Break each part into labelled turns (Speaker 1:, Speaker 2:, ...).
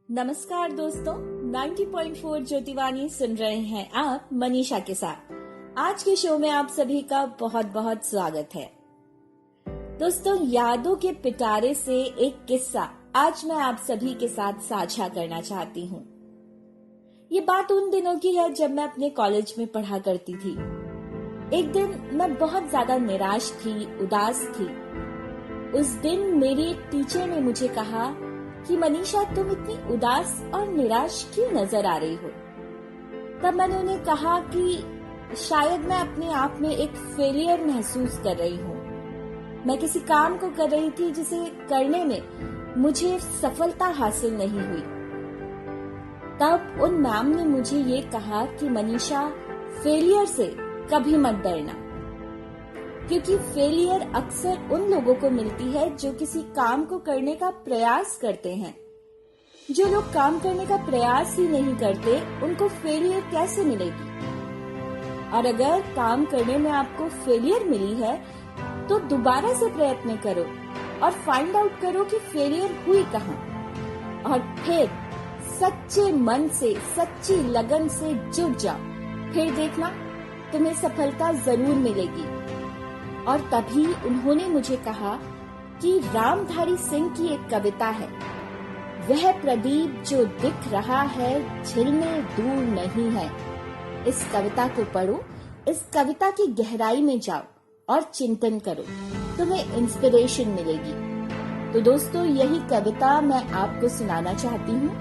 Speaker 1: नमस्कार दोस्तों, 90.4 ज्योतिवाणी सुन रहे हैं आप मनीषा के साथ। आज के शो में आप सभी का बहुत बहुत स्वागत है। दोस्तों, यादों के पिटारे से एक किस्सा आज मैं आप सभी के साथ साझा करना चाहती हूँ। ये बात उन दिनों की है जब मैं अपने कॉलेज में पढ़ा करती थी। एक दिन मैं बहुत ज्यादा निराश थी, उदास थी। उस दिन मेरी एक टीचर ने मुझे कहा कि मनीषा, तुम इतनी उदास और निराश क्यों नजर आ रही हो। तब मैंने उन्हें कहा कि शायद मैं अपने आप में एक फेलियर महसूस कर रही हूँ। मैं किसी काम को कर रही थी जिसे करने में मुझे सफलता हासिल नहीं हुई। तब उन मैम ने मुझे ये कहा कि मनीषा, फेलियर से कभी मत डरना, क्योंकि फेलियर अक्सर उन लोगों को मिलती है जो किसी काम को करने का प्रयास करते हैं। जो लोग काम करने का प्रयास ही नहीं करते, उनको फेलियर कैसे मिलेगी। और अगर काम करने में आपको फेलियर मिली है तो दोबारा से प्रयत्न करो और फाइंड आउट करो कि फेलियर हुई कहाँ, और फिर सच्चे मन से, सच्ची लगन से जुट जाओ। फिर देखना, तुम्हें सफलता जरूर मिलेगी। और तभी उन्होंने मुझे कहा कि रामधारी सिंह की एक कविता है, वह प्रदीप जो दिख रहा है झिलमिल दूर नहीं है। इस कविता को पढ़ो, इस कविता की गहराई में जाओ और चिंतन करो, तुम्हें इंस्पिरेशन मिलेगी। तो दोस्तों, यही कविता मैं आपको सुनाना चाहती हूँ,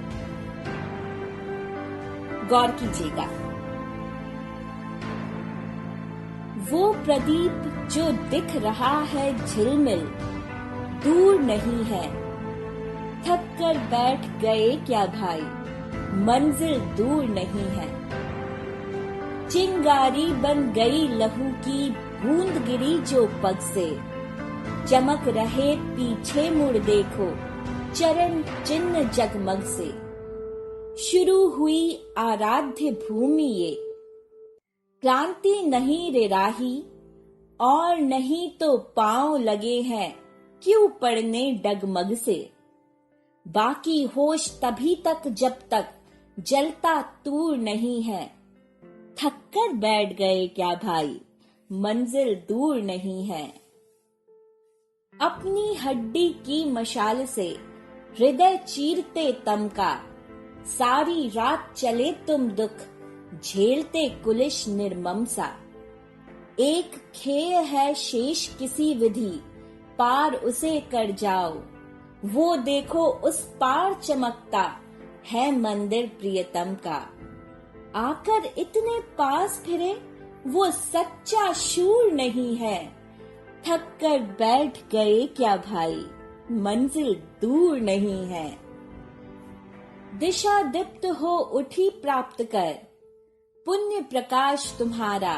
Speaker 1: गौर कीजिएगा। वो प्रदीप जो दिख रहा है झिलमिल दूर नहीं है। थक कर बैठ गए क्या भाई, मंजिल दूर नहीं है। चिंगारी बन गई लहू की बूंद गिरी जो पग से। चमक रहे पीछे मुड़ देखो, चरण चिन्ह जगमग से। शुरू हुई आराध्य भूमि ये, क्रांति नहीं रे राही। और नहीं तो पांव लगे हैं क्यों पड़ने डगमग से। बाकी होश तभी तक जब तक जलता तूर नहीं है। थक कर बैठ गए क्या भाई, मंजिल दूर नहीं है। अपनी हड्डी की मशाल से हृदय चीरते तम का। सारी रात चले तुम दुख झेलते कुलिश निर्मम सा। एक खेय है शेष किसी विधि, पार उसे कर जाओ। वो देखो उस पार चमकता है मंदिर प्रियतम का। आकर इतने पास फिरे वो सच्चा शूर नहीं है। थक कर बैठ गए क्या भाई, मंजिल दूर नहीं है। दिशा दीप्त हो उठी प्राप्त कर, पुण्य प्रकाश तुम्हारा।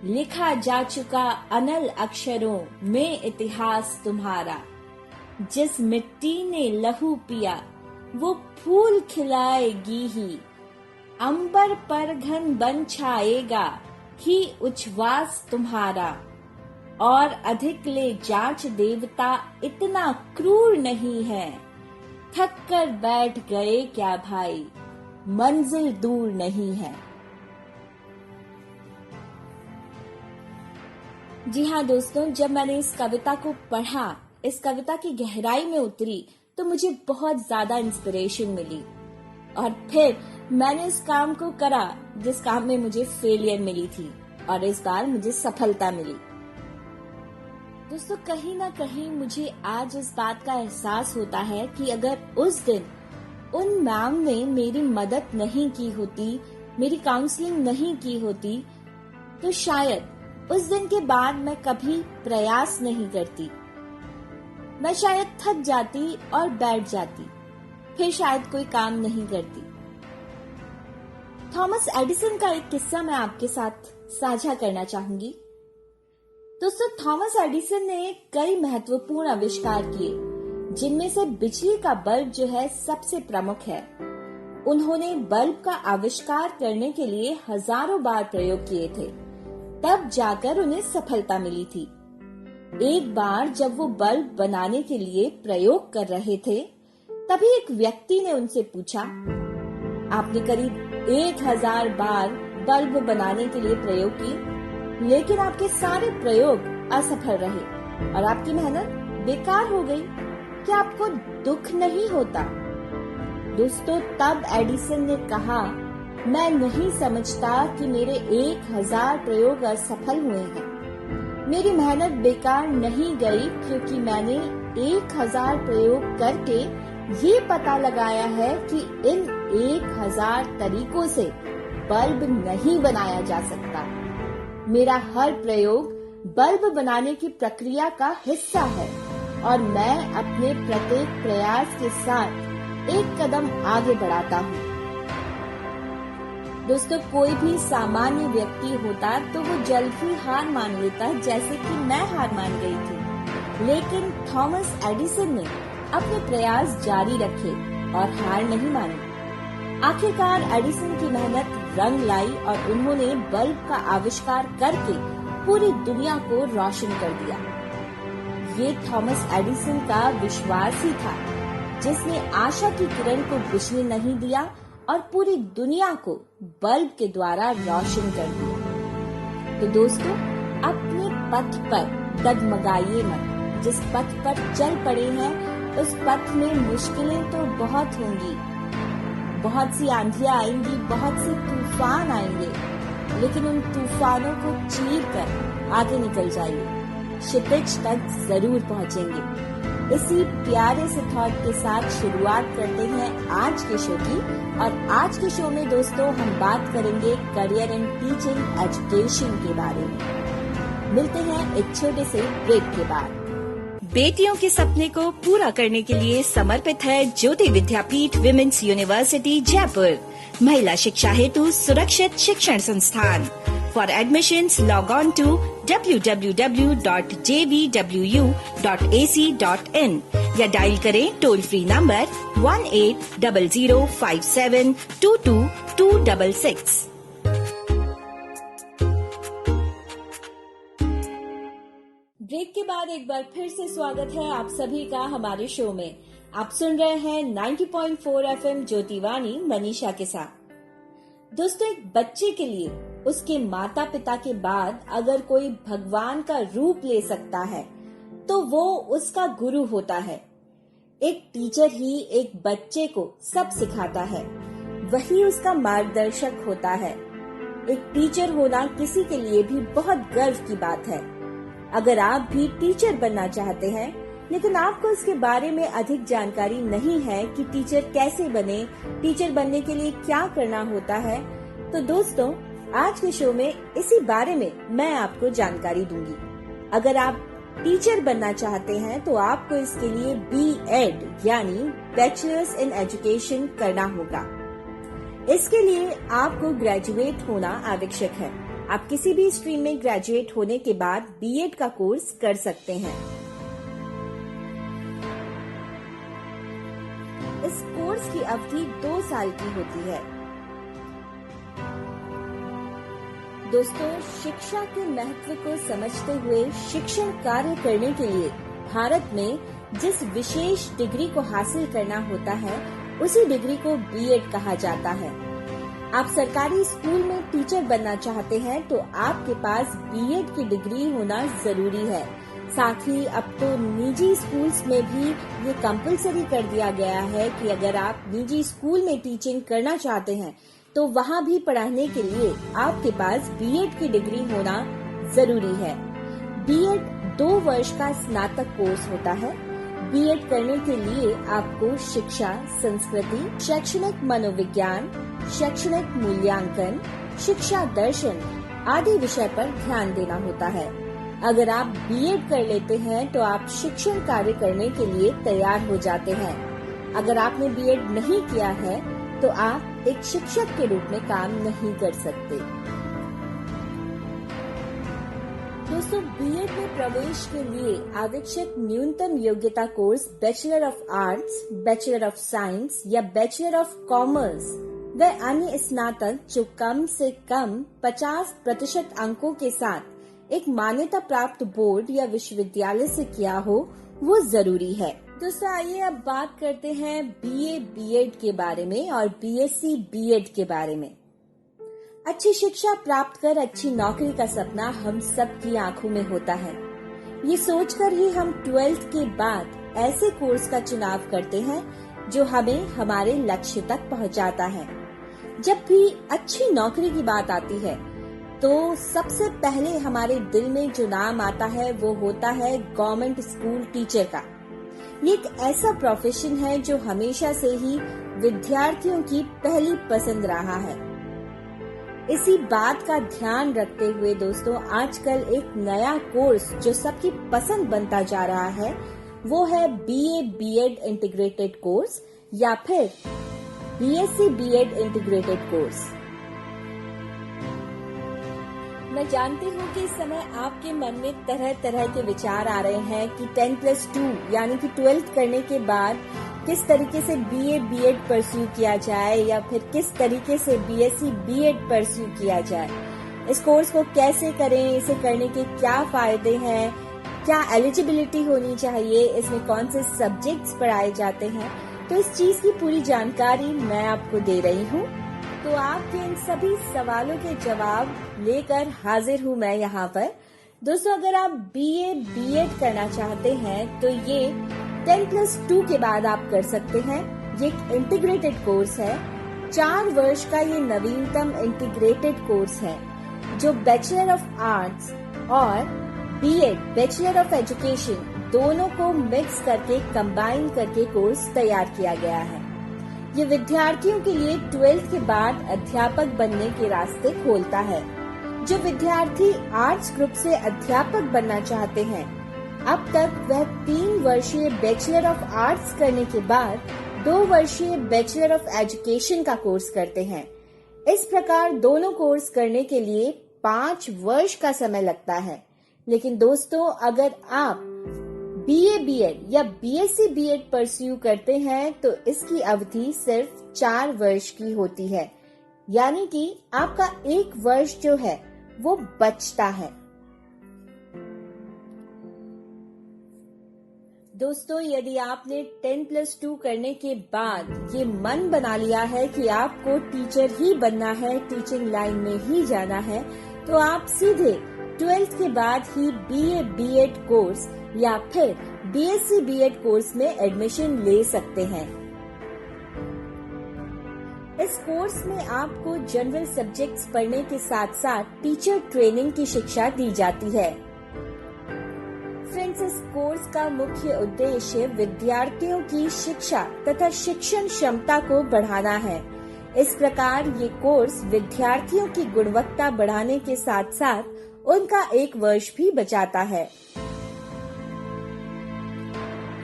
Speaker 1: लिखा जा चुका अनल अक्षरों में इतिहास तुम्हारा। जिस मिट्टी ने लहू पिया वो फूल खिलाएगी ही। अंबर पर घन बन छाएगा ही उच्छ्वास तुम्हारा। और अधिक ले जांच देवता इतना क्रूर नहीं है। थक कर बैठ गए क्या भाई, मंजिल दूर नहीं है। जी हाँ दोस्तों, जब मैंने इस कविता को पढ़ा, इस कविता की गहराई में उतरी, तो मुझे बहुत ज्यादा इंस्पिरेशन मिली। और फिर मैंने इस काम को करा जिस काम में मुझे फेलियर मिली थी, और इस बार मुझे सफलता मिली। दोस्तों, कहीं ना कहीं मुझे आज इस बात का एहसास होता है कि अगर उस दिन उन मैम ने मेरी मदद नहीं की होती, मेरी काउंसलिंग नहीं की होती, तो शायद उस दिन के बाद मैं कभी प्रयास नहीं करती। मैं शायद थक जाती और बैठ जाती, फिर शायद कोई काम नहीं करती। थॉमस एडिसन का एक किस्सा मैं आपके साथ साझा करना चाहूंगी। दोस्तों, थॉमस एडिसन ने कई महत्वपूर्ण आविष्कार किए, जिनमें से बिजली का बल्ब जो है सबसे प्रमुख है। उन्होंने बल्ब का आविष्कार करने के लिए हजारों बार प्रयोग किए थे, तब जाकर उन्हें सफलता मिली थी। एक बार जब वो बल्ब बनाने के लिए प्रयोग कर रहे थे, तभी एक व्यक्ति ने उनसे पूछा, आपने करीब 1000 बार बल्ब बनाने के लिए प्रयोग किए, लेकिन आपके सारे प्रयोग असफल रहे और आपकी मेहनत बेकार हो गई। क्या आपको दुख नहीं होता? दोस्तों, तब एडिसन ने कहा, मैं नहीं समझता कि मेरे 1000 प्रयोग असफल हुए हैं। मेरी मेहनत बेकार नहीं गई, क्योंकि मैंने 1000 प्रयोग करके ये पता लगाया है कि इन 1000 तरीकों से बल्ब नहीं बनाया जा सकता। मेरा हर प्रयोग बल्ब बनाने की प्रक्रिया का हिस्सा है और मैं अपने प्रत्येक प्रयास के साथ एक कदम आगे बढ़ाता हूँ। दोस्तों, कोई भी सामान्य व्यक्ति होता तो वो जल्द ही हार मान लेता, जैसे कि मैं हार मान गई थी। लेकिन थॉमस एडिसन ने अपने प्रयास जारी रखे और हार नहीं मानी। आखिरकार एडिसन की मेहनत रंग लाई और उन्होंने बल्ब का आविष्कार करके पूरी दुनिया को रोशन कर दिया। ये थॉमस एडिसन का विश्वास ही था जिसने आशा की किरण को बुझने नहीं दिया और पूरी दुनिया को बल्ब के द्वारा रोशन कर दिया। तो दोस्तों, अपने पथ पर डगमगाइए मत। जिस पथ पर चल पड़े हैं उस पथ में मुश्किलें तो बहुत होंगी, बहुत सी आंधियां आएंगी, बहुत से तूफान आएंगे, लेकिन उन तूफानों को चीर कर आगे निकल जाइए, क्षितिज तक जरूर पहुंचेंगे। इसी प्यारे से थॉट के साथ शुरुआत करते हैं आज के शो की। और आज के शो में दोस्तों हम बात करेंगे करियर इन टीचिंग एजुकेशन के बारे में। मिलते हैं एक छोटे से ब्रेक के बाद।
Speaker 2: बेटियों के सपने को पूरा करने के लिए समर्पित है ज्योति विद्यापीठ विमेंस यूनिवर्सिटी जयपुर, महिला शिक्षा हेतु सुरक्षित शिक्षण संस्थान। For admissions, log on to www.jvwu.ac.in या डायल करें टोल फ्री नंबर 180057222266।
Speaker 1: ब्रेक के बाद एक बार फिर से स्वागत है आप सभी का हमारे शो में। आप सुन रहे हैं 90.4 FM ज्योतिवाणी मनीषा के साथ। दोस्तों, एक बच्चे के लिए उसके माता पिता के बाद अगर कोई भगवान का रूप ले सकता है तो वो उसका गुरु होता है। एक टीचर ही एक बच्चे को सब सिखाता है, वही उसका मार्गदर्शक होता है। एक टीचर होना किसी के लिए भी बहुत गर्व की बात है। अगर आप भी टीचर बनना चाहते हैं लेकिन आपको इसके बारे में अधिक जानकारी नहीं है कि टीचर कैसे बने, टीचर बनने के लिए क्या करना होता है, तो दोस्तों आज के शो में इसी बारे में मैं आपको जानकारी दूंगी। अगर आप टीचर बनना चाहते हैं तो आपको इसके लिए B.Ed यानी बैचलर्स इन एजुकेशन करना होगा। इसके लिए आपको ग्रेजुएट होना आवश्यक है। आप किसी भी स्ट्रीम में ग्रेजुएट होने के बाद B.Ed का कोर्स कर सकते हैं। इस कोर्स की अवधि 2 साल की होती है। दोस्तों, शिक्षा के महत्व को समझते हुए शिक्षण कार्य करने के लिए भारत में जिस विशेष डिग्री को हासिल करना होता है उसी डिग्री को B.Ed कहा जाता है। आप सरकारी स्कूल में टीचर बनना चाहते हैं तो आपके पास B.Ed की डिग्री होना जरूरी है। साथ ही अब तो निजी स्कूल्स में भी ये कंपलसरी कर दिया गया है कि अगर आप निजी स्कूल में टीचिंग करना चाहते हैं तो वहाँ भी पढ़ाने के लिए आपके पास B.Ed की डिग्री होना जरूरी है। B.Ed 2 वर्ष का स्नातक कोर्स होता है। B.Ed करने के लिए आपको शिक्षा, संस्कृति, शैक्षणिक मनोविज्ञान, शैक्षणिक मूल्यांकन, शिक्षा दर्शन आदि विषय पर ध्यान देना होता है। अगर आप B.Ed कर लेते हैं तो आप शिक्षण कार्य करने के लिए तैयार हो जाते हैं। अगर आपने B.Ed नहीं किया है तो आप एक शिक्षक के रूप में काम नहीं कर सकते। दोस्तों, B.Ed में प्रवेश के लिए आवश्यक न्यूनतम योग्यता course bachelor of arts, bachelor of science या बैचलर ऑफ कॉमर्स व अन्य स्नातक जो कम से कम 50% अंकों के साथ एक मान्यता प्राप्त बोर्ड या विश्वविद्यालय से किया हो वो जरूरी है। दोस्तों आइए अब बात करते हैं बीए बीएड के बारे में और बीएससी बीएड के बारे में। अच्छी शिक्षा प्राप्त कर अच्छी नौकरी का सपना हम सब की आंखों में होता है। ये सोचकर ही हम 12th के बाद ऐसे कोर्स का चुनाव करते हैं जो हमें हमारे लक्ष्य तक पहुंचाता है। जब भी अच्छी नौकरी की बात आती है तो सबसे पहले हमारे दिल में जो नाम आता है वो होता है गवर्नमेंट स्कूल टीचर का। ये एक ऐसा प्रोफेशन है जो हमेशा से ही विद्यार्थियों की पहली पसंद रहा है। इसी बात का ध्यान रखते हुए दोस्तों आजकल एक नया कोर्स जो सबकी पसंद बनता जा रहा है वो है बीए बीएड इंटीग्रेटेड कोर्स या फिर बीएससी बीएड इंटीग्रेटेड कोर्स। मैं जानती हूँ कि इस समय आपके मन में तरह तरह के विचार आ रहे हैं कि 10+2 यानी कि 12th करने के बाद किस तरीके से बीए बीएड परस्यू किया जाए या फिर किस तरीके से बीएससी बीएड परस्यू किया जाए। इस कोर्स को कैसे करें, इसे करने के क्या फायदे हैं, क्या एलिजिबिलिटी होनी चाहिए, इसमें कौन से सब्जेक्ट्स पढ़ाए जाते हैं, तो इस चीज की पूरी जानकारी मैं आपको दे रही हूँ। तो आपके इन सभी सवालों के जवाब लेकर हाजिर हूँ मैं यहाँ पर। दोस्तों अगर आप बीए बीएड करना चाहते हैं तो ये 10+2 के बाद आप कर सकते हैं। ये एक इंटीग्रेटेड कोर्स है। 4 वर्ष का ये नवीनतम इंटीग्रेटेड कोर्स है जो बैचलर ऑफ आर्ट्स और बीएड बैचलर ऑफ एजुकेशन दोनों को मिक्स करके कंबाइन करके कोर्स तैयार किया गया है। ये विद्यार्थियों के लिए 12th के बाद अध्यापक बनने के रास्ते खोलता है। जो विद्यार्थी आर्ट्स ग्रुप से अध्यापक बनना चाहते हैं अब तक वह 3 वर्षीय बैचलर ऑफ आर्ट्स करने के बाद 2 वर्षीय बैचलर ऑफ एजुकेशन का कोर्स करते हैं। इस प्रकार दोनों कोर्स करने के लिए 5 वर्ष का समय लगता है। लेकिन दोस्तों अगर आप बीए बीएड या बीएससी बीएड परस्यू करते हैं तो इसकी अवधि सिर्फ 4 वर्ष की होती है, यानी कि आपका 1 वर्ष जो है वो बचता है। दोस्तों यदि आपने 10+2 करने के बाद ये मन बना लिया है कि आपको टीचर ही बनना है, टीचिंग लाइन में ही जाना है, तो आप सीधे 12th के बाद ही बीए बीएड कोर्स या फिर बीएससी बीएड कोर्स में एडमिशन ले सकते हैं। इस कोर्स में आपको जनरल सब्जेक्ट्स पढ़ने के साथ साथ टीचर ट्रेनिंग की शिक्षा दी जाती है। फ्रेंड्स, इस कोर्स का मुख्य उद्देश्य विद्यार्थियों की शिक्षा तथा शिक्षण क्षमता को बढ़ाना है। इस प्रकार ये कोर्स विद्यार्थियों की गुणवत्ता बढ़ाने के साथ साथ उनका 1 वर्ष भी बचाता है।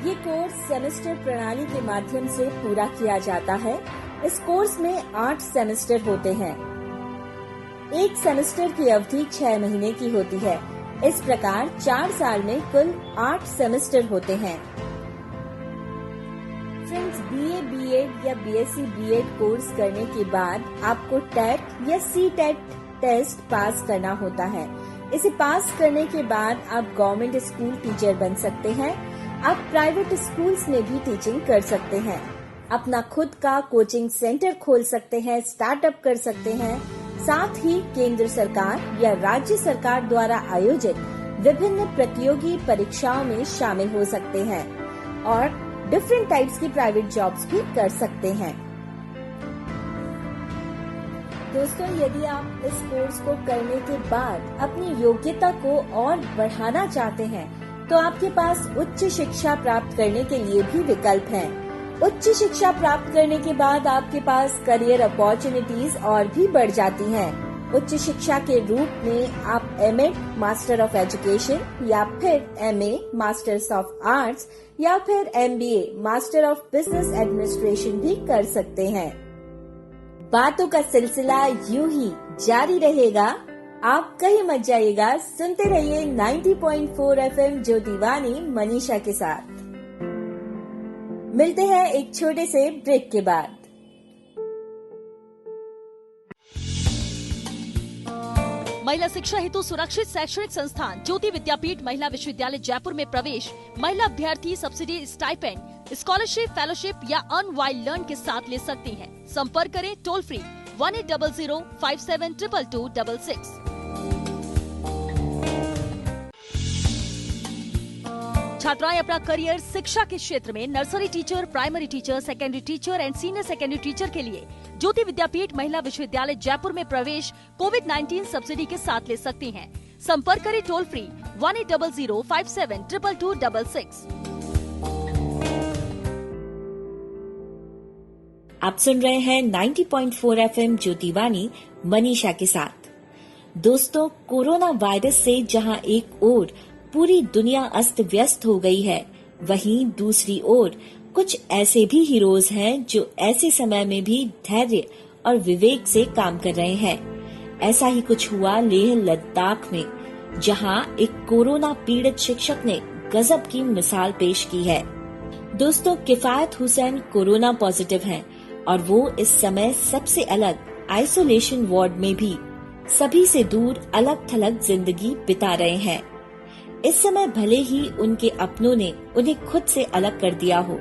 Speaker 1: ये कोर्स सेमेस्टर प्रणाली के माध्यम से पूरा किया जाता है। इस कोर्स में 8 सेमेस्टर होते हैं। एक सेमेस्टर की अवधि 6 महीने की होती है। इस प्रकार 4 साल में कुल 8 सेमेस्टर होते हैं। फ्रेंड्स, बीए बीएड या बीएससी बीएड कोर्स करने के बाद आपको टेट या सीटेट टेस्ट पास करना होता है। इसे पास करने के बाद आप गवर्नमेंट स्कूल टीचर बन सकते हैं। आप प्राइवेट स्कूल्स में भी टीचिंग कर सकते हैं। अपना खुद का कोचिंग सेंटर खोल सकते हैं, स्टार्टअप कर सकते हैं। साथ ही केंद्र सरकार या राज्य सरकार द्वारा आयोजित विभिन्न प्रतियोगी परीक्षाओं में शामिल हो सकते हैं और डिफरेंट टाइप्स की प्राइवेट जॉब्स भी कर सकते हैं। दोस्तों यदि आप इस कोर्स को करने के बाद अपनी योग्यता को और बढ़ाना चाहते हैं तो आपके पास उच्च शिक्षा प्राप्त करने के लिए भी विकल्प हैं। उच्च शिक्षा प्राप्त करने के बाद आपके पास करियर अपॉर्चुनिटीज और भी बढ़ जाती हैं। उच्च शिक्षा के रूप में आप एमएड मास्टर ऑफ एजुकेशन या फिर एमए मास्टर्स ऑफ आर्ट्स या फिर MBA master of business administration भी कर सकते हैं। बातों का सिलसिला यूं ही जारी रहेगा। आप कहीं मत जाइएगा, सुनते रहिए 90.4 FM ज्योतिवाणी मनीषा के साथ। मिलते हैं एक छोटे से ब्रेक के बाद।
Speaker 3: महिला शिक्षा हेतु सुरक्षित शैक्षणिक संस्थान ज्योति विद्यापीठ महिला विश्वविद्यालय जयपुर में प्रवेश। महिला अभ्यर्थी सब्सिडी, स्टाइपेंड, स्कॉलरशिप, फेलोशिप या अर्न व्हाइल लर्न के साथ ले सकती हैं। संपर्क करें टोल फ्री 180057222266। छात्राएं अपना करियर शिक्षा के क्षेत्र में nursery teacher, primary teacher, secondary teacher and senior secondary teacher के लिए ज्योति विद्यापीठ महिला विश्वविद्यालय जयपुर में प्रवेश कोविड-19 सब्सिडी के साथ ले सकती हैं। संपर्क करें टोल फ्री 180057222266।
Speaker 1: आप सुन रहे हैं 90.4 FM ज्योतिवाणी मनीषा के साथ। दोस्तों, कोरोना वायरस से जहां एक ओर पूरी दुनिया अस्त व्यस्त हो गई है, वहीं दूसरी ओर कुछ ऐसे भी हीरोज हैं जो ऐसे समय में भी धैर्य और विवेक से काम कर रहे हैं। ऐसा ही कुछ हुआ लेह लद्दाख में, जहां एक कोरोना पीड़ित शिक्षक ने गजब की मिसाल पेश की है। दोस्तों, किफायत हुसैन कोरोना पॉजिटिव हैं और वो इस समय सबसे अलग आइसोलेशन वार्ड में भी सभी से दूर अलग थलग जिंदगी बिता रहे हैं। इस समय भले ही उनके अपनों ने उन्हें खुद से अलग कर दिया हो,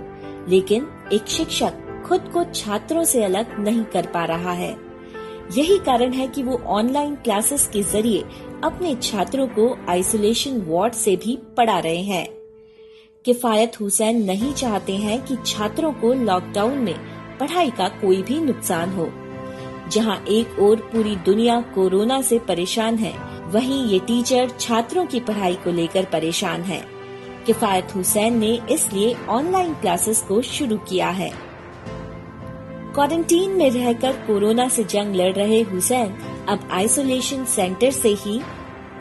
Speaker 1: लेकिन एक शिक्षक खुद को छात्रों से अलग नहीं कर पा रहा है। यही कारण है कि वो ऑनलाइन क्लासेस के जरिए अपने छात्रों को आइसोलेशन वार्ड से भी पढ़ा रहे हैं। किफायत हुसैन नहीं चाहते हैं कि छात्रों को लॉकडाउन में पढ़ाई का कोई भी नुकसान हो। जहां एक ओर पूरी दुनिया कोरोना से परेशान है, वहीं ये टीचर छात्रों की पढ़ाई को लेकर परेशान है। किफायत हुसैन ने इसलिए ऑनलाइन क्लासेस को शुरू किया है। क्वारंटीन में रहकर कोरोना से जंग लड़ रहे हुसैन अब आइसोलेशन सेंटर से ही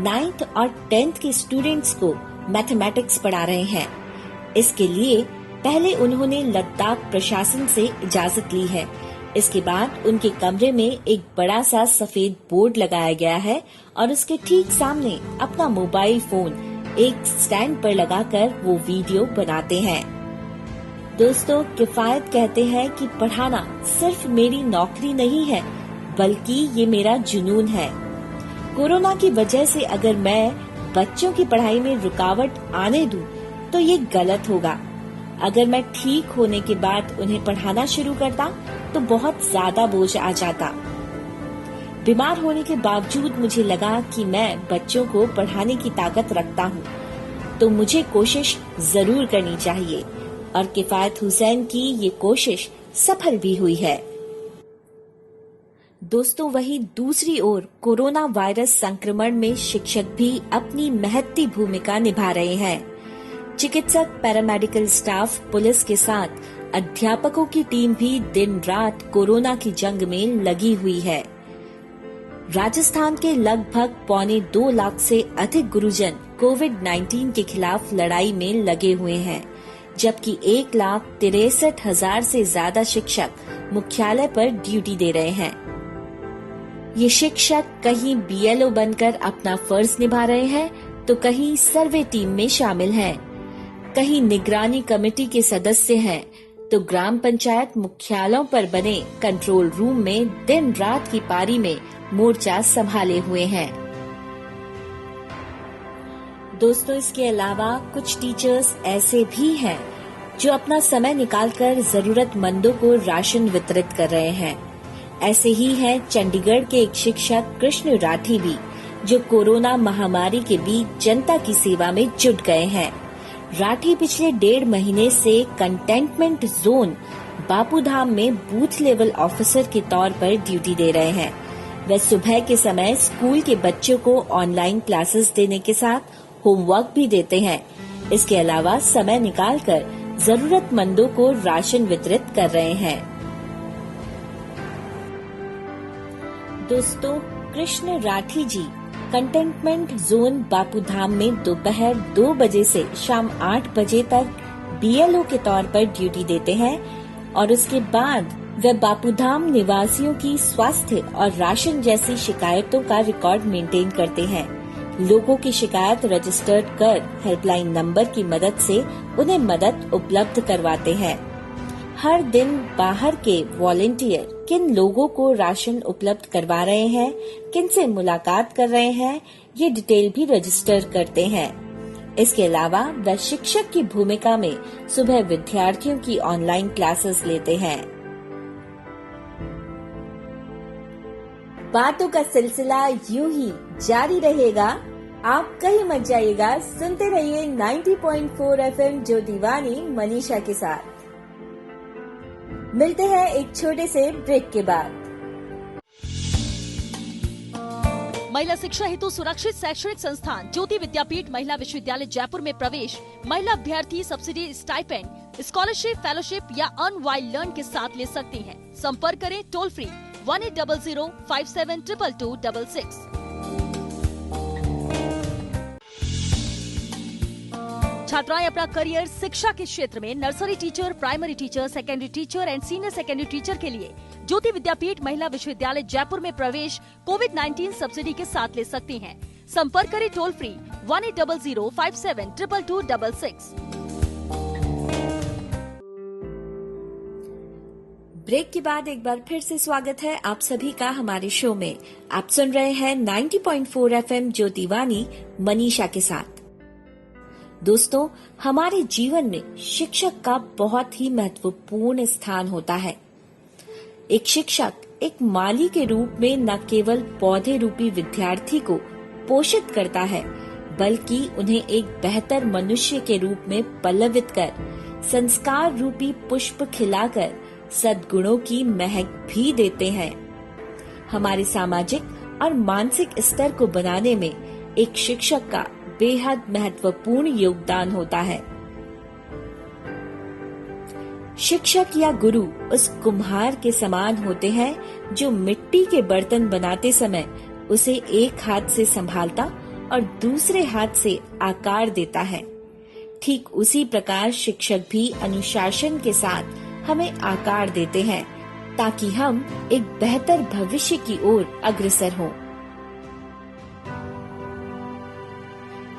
Speaker 1: 9th और 10th के स्टूडेंट्स को मैथमेटिक्स पढ़ा रहे हैं। इसके लिए पहले उन्होंने लद्दाख प्रशासन से इजाजत ली है। इसके बाद उनके कमरे में एक बड़ा सा सफेद बोर्ड लगाया गया है और उसके ठीक सामने अपना मोबाइल फोन एक स्टैंड पर लगाकर वो वीडियो बनाते हैं। दोस्तों, किफायत कहते हैं कि पढ़ाना सिर्फ मेरी नौकरी नहीं है, बल्कि ये मेरा जुनून है। कोरोना की वजह से अगर मैं बच्चों की पढ़ाई में रुकावट आने दूं, तो ये गलत होगा। अगर मैं ठीक होने के बाद उन्हें पढ़ाना शुरू करता तो बहुत ज्यादा बोझ आ जाता। बीमार होने के बावजूद मुझे लगा कि मैं बच्चों को पढ़ाने की ताकत रखता हूँ, तो मुझे कोशिश जरूर करनी चाहिए और किफायत हुसैन की ये कोशिश सफल भी हुई है। दोस्तों, वहीं दूसरी ओर कोरोना वायरस संक्रमण में शिक्षक भी अपनी महत्वपूर्ण भूमिका निभा रहे हैं। चिकित्सक, पैरामेडिकल स्टाफ, पुलिस के साथ अध्यापकों की टीम भी दिन रात कोरोना की जंग में लगी हुई है। राजस्थान के लगभग 2.25 लाख से अधिक गुरुजन कोविड-19 के खिलाफ लड़ाई में लगे हुए हैं, जबकि 1,63,000 से ज्यादा शिक्षक मुख्यालय पर ड्यूटी दे रहे हैं। ये शिक्षक कहीं BLO बनकर अपना फर्ज निभा रहे हैं, तो कहीं सर्वे टीम में शामिल हैं, कहीं निगरानी कमेटी के सदस्य हैं, तो ग्राम पंचायत मुख्यालयों पर बने कंट्रोल रूम में दिन रात की पारी में मोर्चा संभाले हुए हैं। दोस्तों, इसके अलावा कुछ टीचर्स ऐसे भी हैं जो अपना समय निकालकर जरूरतमंदों को राशन वितरित कर रहे हैं। ऐसे ही हैं चंडीगढ़ के एक शिक्षक कृष्ण राठी भी, जो कोरोना महामारी के बीच जनता की सेवा में जुट गए हैं। राठी पिछले 1.5 महीने से कंटेनमेंट जोन बापूधाम में बूथ लेवल ऑफिसर के तौर पर ड्यूटी दे रहे हैं। वे सुबह के समय स्कूल के बच्चों को ऑनलाइन क्लासेस देने के साथ होमवर्क भी देते हैं। इसके अलावा समय निकालकर जरूरतमंदों को राशन वितरित कर रहे हैं। दोस्तों, कृष्ण राठी जी कंटेनमेंट जोन बापूधाम में दोपहर 2 बजे से शाम 8 बजे तक BLO के तौर पर ड्यूटी देते हैं और उसके बाद वे बापूधाम निवासियों की स्वास्थ्य और राशन जैसी शिकायतों का रिकॉर्ड मेंटेन करते हैं। लोगों की शिकायत रजिस्टर्ड कर हेल्पलाइन नंबर की मदद से उन्हें मदद उपलब्ध करवाते हैं। हर दिन बाहर के वॉलेंटियर किन लोगों को राशन उपलब्ध करवा रहे हैं, किन से मुलाकात कर रहे हैं, ये डिटेल भी रजिस्टर करते हैं। इसके अलावा वह शिक्षक की भूमिका में सुबह विद्यार्थियों की ऑनलाइन क्लासेस लेते हैं। बातों का सिलसिला यूं ही जारी रहेगा। आप कहीं मत जाइएगा, सुनते रहिए 90.4 FM ज्योतिवाणी मनीषा के साथ। मिलते हैं एक छोटे से ब्रेक के बाद।
Speaker 3: महिला शिक्षा हेतु सुरक्षित शैक्षणिक संस्थान ज्योति विद्यापीठ महिला विश्वविद्यालय जयपुर में प्रवेश महिला अभ्यर्थी सब्सिडी, स्टाइपेंड, स्कॉलरशिप, फेलोशिप या अर्न व्हाइल लर्न के साथ ले सकती हैं। संपर्क करें टोल फ्री 180057222266। छात्राएं अपना करियर शिक्षा के क्षेत्र में nursery teacher, primary teacher, secondary teacher and senior secondary teacher के लिए ज्योति विद्यापीठ महिला विश्वविद्यालय जयपुर में प्रवेश कोविड-19 सब्सिडी के साथ ले सकती हैं। संपर्क करें टोल फ्री 180057222266।
Speaker 1: ब्रेक के बाद एक बार फिर से स्वागत है आप सभी का हमारे शो में। आप सुन रहे हैं 90.4 FM ज्योतिवाणी मनीषा के साथ। दोस्तों, हमारे जीवन में शिक्षक का बहुत ही महत्वपूर्ण स्थान होता है। एक शिक्षक एक माली के रूप में न केवल पौधे रूपी विद्यार्थी को पोषित करता है, बल्कि उन्हें एक बेहतर मनुष्य के रूप में पल्लवित कर, संस्कार रूपी पुष्प खिलाकर सद्गुणों की महक भी देते हैं। हमारे सामाजिक और मानसिक स्तर को बनाने में एक शिक्षक का बेहद महत्वपूर्ण योगदान होता है। शिक्षक या गुरु उस कुम्हार के समान होते हैं जो मिट्टी के बर्तन बनाते समय उसे एक हाथ से संभालता और दूसरे हाथ से आकार देता है। ठीक उसी प्रकार शिक्षक भी अनुशासन के साथ हमें आकार देते हैं ताकि हम एक बेहतर भविष्य की ओर अग्रसर हों।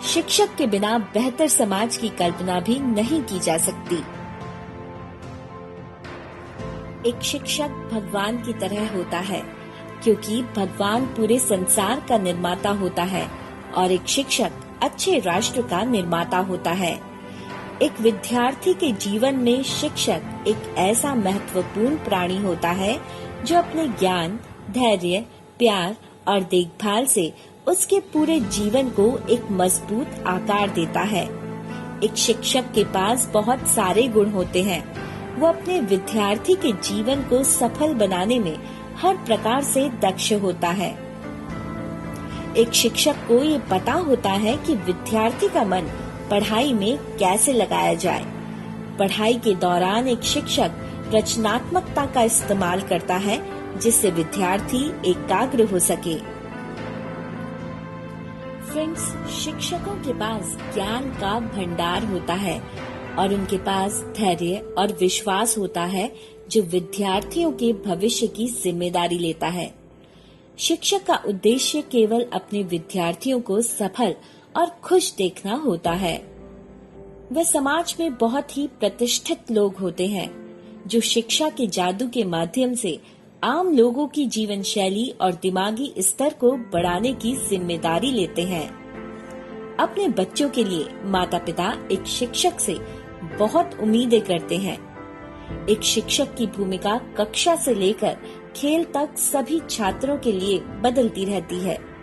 Speaker 1: शिक्षक के बिना बेहतर समाज की कल्पना भी नहीं की जा सकती। एक शिक्षक भगवान की तरह होता है, क्योंकि भगवान पूरे संसार का निर्माता होता है और एक शिक्षक अच्छे राष्ट्र का निर्माता होता है। एक विद्यार्थी के जीवन में शिक्षक एक ऐसा महत्वपूर्ण प्राणी होता है जो अपने ज्ञान, धैर्य, प्यार और देखभाल से उसके पूरे जीवन को एक मजबूत आकार देता है। एक शिक्षक के पास बहुत सारे गुण होते हैं। वो अपने विद्यार्थी के जीवन को सफल बनाने में हर प्रकार से दक्ष होता है। एक शिक्षक को ये पता होता है कि विद्यार्थी का मन पढ़ाई में कैसे लगाया जाए। पढ़ाई के दौरान एक शिक्षक रचनात्मकता का इस्तेमाल करता है जिससे विद्यार्थी एकाग्र हो सके। फ्रेंड्स, शिक्षकों के पास ज्ञान का भंडार होता है और उनके पास धैर्य और विश्वास होता है जो विद्यार्थियों के भविष्य की जिम्मेदारी लेता है। शिक्षक का उद्देश्य केवल अपने विद्यार्थियों को सफल और खुश देखना होता है। वह समाज में बहुत ही प्रतिष्ठित लोग होते हैं जो शिक्षा के जादू के माध्यम से आम लोगों की जीवन शैली और दिमागी स्तर को बढ़ाने की जिम्मेदारी लेते हैं। अपने बच्चों के लिए माता पिता एक शिक्षक से बहुत उम्मीदें करते हैं। एक शिक्षक की भूमिका कक्षा से लेकर खेल तक सभी छात्रों के लिए बदलती रहती है।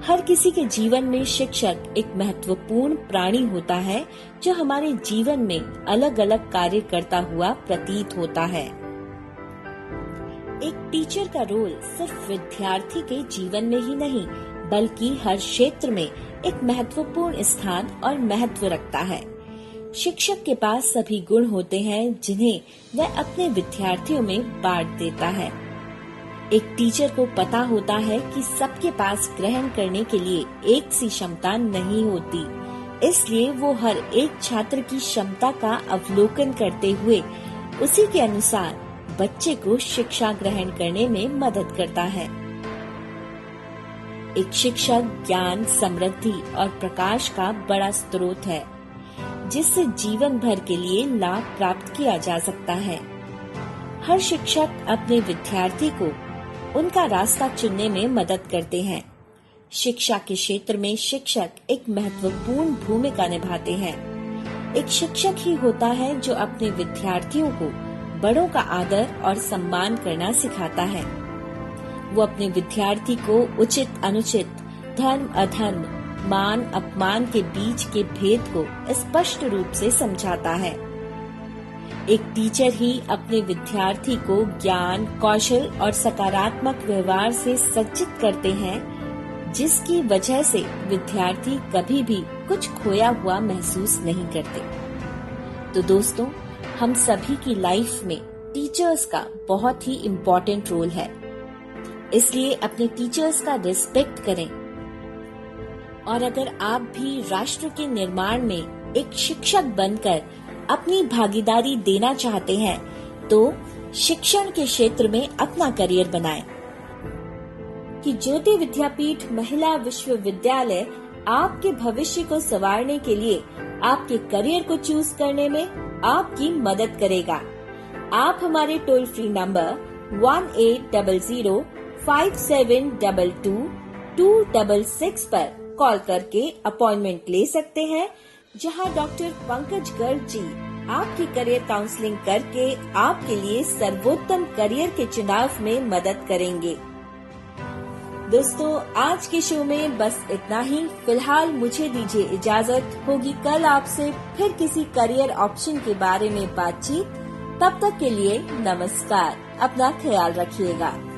Speaker 1: हर किसी के जीवन में शिक्षक एक महत्वपूर्ण प्राणी होता है जो हमारे जीवन में अलग अलग कार्य करता हुआ प्रतीत होता है। एक टीचर का रोल सिर्फ विद्यार्थी के जीवन में ही नहीं बल्कि हर क्षेत्र में एक महत्वपूर्ण स्थान और महत्व रखता है। शिक्षक के पास सभी गुण होते हैं जिन्हें वह अपने विद्यार्थियों में बांट देता है। एक टीचर को पता होता है कि सबके पास ग्रहण करने के लिए एक सी क्षमता नहीं होती, इसलिए वो हर एक छात्र की क्षमता का अवलोकन करते हुए उसी के अनुसार बच्चे को शिक्षा ग्रहण करने में मदद करता है। एक शिक्षक ज्ञान, समृद्धि और प्रकाश का बड़ा स्रोत है। जिससे जीवन भर के लिए लाभ प्राप्त किया जा सकता है। हर शिक्षक अपने विद्यार्थी को उनका रास्ता चुनने में मदद करते हैं। शिक्षा के क्षेत्र में शिक्षक एक महत्वपूर्ण भूमिका निभाते हैं। एक शिक्षक ही होता है जो अपने विद्यार्थियों को बड़ों का आदर और सम्मान करना सिखाता है। वो अपने विद्यार्थी को उचित अनुचित, धर्म अधर्म, मान अपमान के बीच के भेद को स्पष्ट रूप से समझाता है। एक टीचर ही अपने विद्यार्थी को ज्ञान, कौशल और सकारात्मक व्यवहार से सज्जित करते हैं, जिसकी वजह से विद्यार्थी कभी भी कुछ खोया हुआ महसूस नहीं करते। तो दोस्तों, हम सभी की लाइफ में टीचर्स का बहुत ही इम्पोर्टेंट रोल है, इसलिए अपने टीचर्स का रिस्पेक्ट करें। और अगर आप भी राष्ट्र के निर्माण में एक शिक्षक बनकर अपनी भागीदारी देना चाहते हैं, तो शिक्षण के क्षेत्र में अपना करियर बनाएं। कि ज्योति विद्यापीठ महिला विश्वविद्यालय आपके भविष्य को संवारने के लिए आपके करियर को चूज करने में आपकी मदद करेगा। आप हमारे टोल फ्री नंबर 180057222266 पर कॉल करके अपॉइंटमेंट ले सकते हैं, जहां डॉक्टर पंकज गर्ग जी आपकी करियर काउंसलिंग करके आपके लिए सर्वोत्तम करियर के चुनाव में मदद करेंगे। दोस्तों, आज के शो में बस इतना ही। फिलहाल मुझे दीजिए इजाजत। होगी कल आपसे फिर किसी करियर ऑप्शन के बारे में बातचीत। तब तक के लिए नमस्कार। अपना ख्याल रखिएगा।